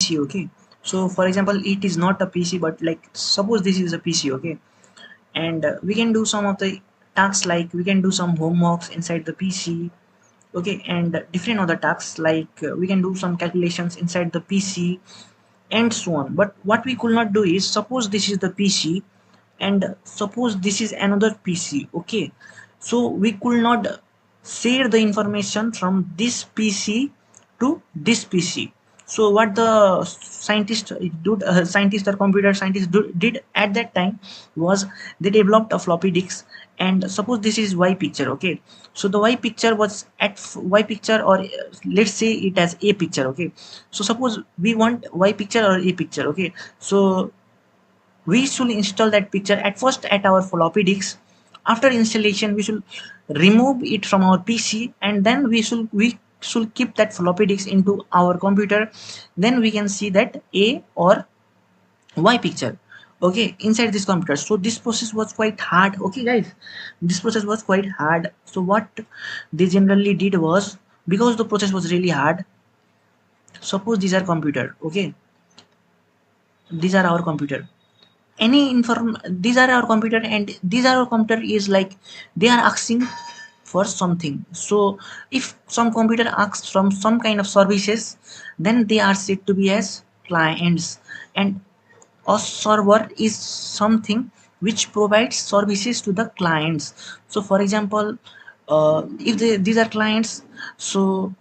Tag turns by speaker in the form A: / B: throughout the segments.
A: PC. Okay, so for example, it is not a PC, but like suppose this is a PC. Okay, and we can do some of the tasks, like we can do some homeworks inside the PC. Okay, and different other tasks, like we can do some calculations inside the PC and so on. But what we could not do is, suppose this is the PC and suppose this is another PC. Okay, so we could not share the information from this PC to this PC. So what the scientist or computer scientist did at that time was they developed a floppy disk. And suppose this is Y picture. Okay, so the Y picture was at Y picture, or let's say it as A picture. Okay, so suppose we want Y picture or A picture. Okay, so we should install that picture at first at our floppy disk. After installation, we should remove it from our PC, and then we should keep that floppy disk into our computer. Then we can see that A or Y picture, okay, inside this computer. So this process was quite hard. Okay guys, this process was quite hard. So what they generally did was, because the process was really hard, suppose these are computer. Okay, these are our computer, any inform these are our computer, and these are our computer is like they are asking for something. So if some computer asks from some kind of services, then they are said to be as clients. And a server is something which provides services to the clients. So for example, if these are clients, so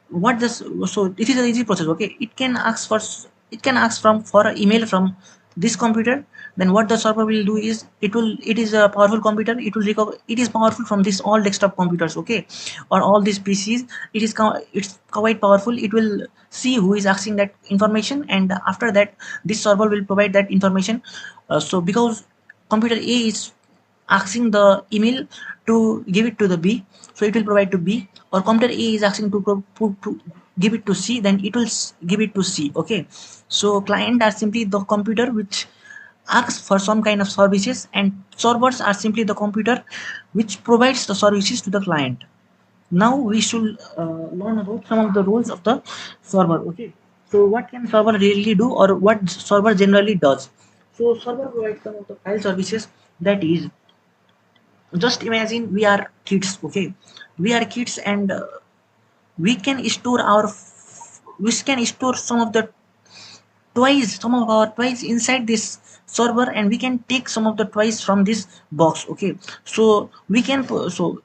A: what this so it is an easy process. Okay, it can ask from for an email from this computer. Then what the server will do is, it is a powerful computer, it will recover, it is powerful from this all desktop computers. Okay, or all these PCs, it's quite powerful. It will see who is asking that information, and after that this server will provide that information. So because computer A is asking the email to give it to the B, so it will provide to B. Or computer A is asking to give it to C, then it will give it to C. Okay, so client are simply the computer which asks for some kind of services, and servers are simply the computer which provides the services to the client. Now we should learn about some of the roles of the server. Okay, so what can server really do, or what server generally does? So server provides some of the file services. That is, just imagine we are kids. Okay, we are kids, and we can store we can store some of our toys inside this server, and we can take some of the toys from this box. Okay, so we can so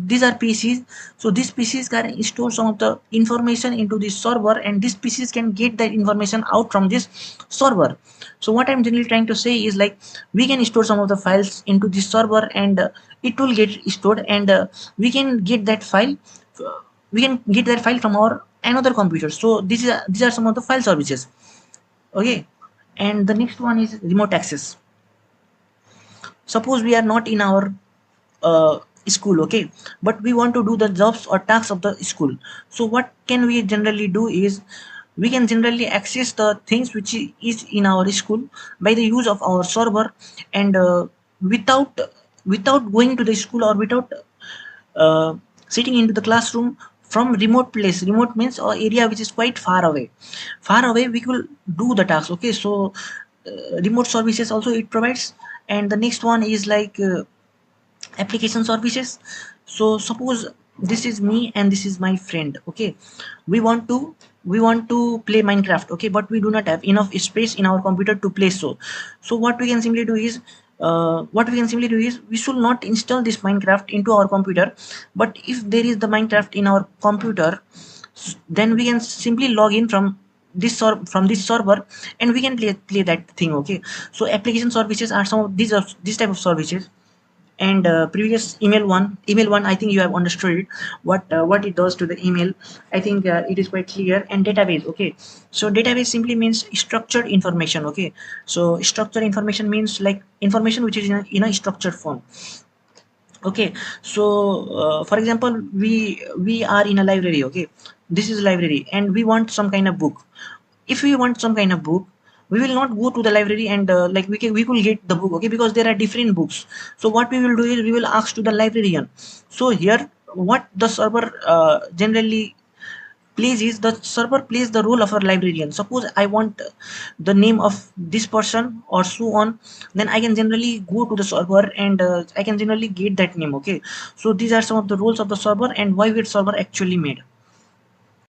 A: these are PCs. So these PCs can store some of the information into this server, and these PCs can get that information out from this server. So what I'm generally trying to say is, like, we can store some of the files into this server, and it will get stored, and we can get that file from our another computer. So these are some of the file services. Okay, and the next one is remote access. Suppose we are not in our school. Okay, but we want to do the jobs or tasks of the school. So what can we generally do is, we can generally access the things which is in our school by the use of our server, and without going to the school, or without uh, sitting into the classroom, from remote place. Remote means or area which is quite far away we will do the task. Okay, so remote services also it provides. And the next one is like application services. So suppose this is me and this is my friend. Okay, we want to play Minecraft. Okay, but we do not have enough space in our computer to play. So what we can simply do is, we should not install this Minecraft into our computer, but if there is the Minecraft in our computer, then we can simply log in from from this server, and we can play that thing. Okay, so application services are some of these type of services. And previous email one, I think you have understood it, what it does to the email. I think it is quite clear. And database. Okay, so database simply means structured information. Okay, so structured information means like information which is in a structured form. Okay, so for example, we are in a library. Okay, this is a library, and we want some kind of book. If we want some kind of book, we will not go to the library, and like we could get the book. Okay, because there are different books. So what we will do is, we will ask to the librarian. So here what the server generally plays is the server plays the role of a librarian. Suppose I want the name of this person or so on, then I can generally go to the server and I can generally get that name. Okay, so these are some of the roles of the server and why wait server actually made.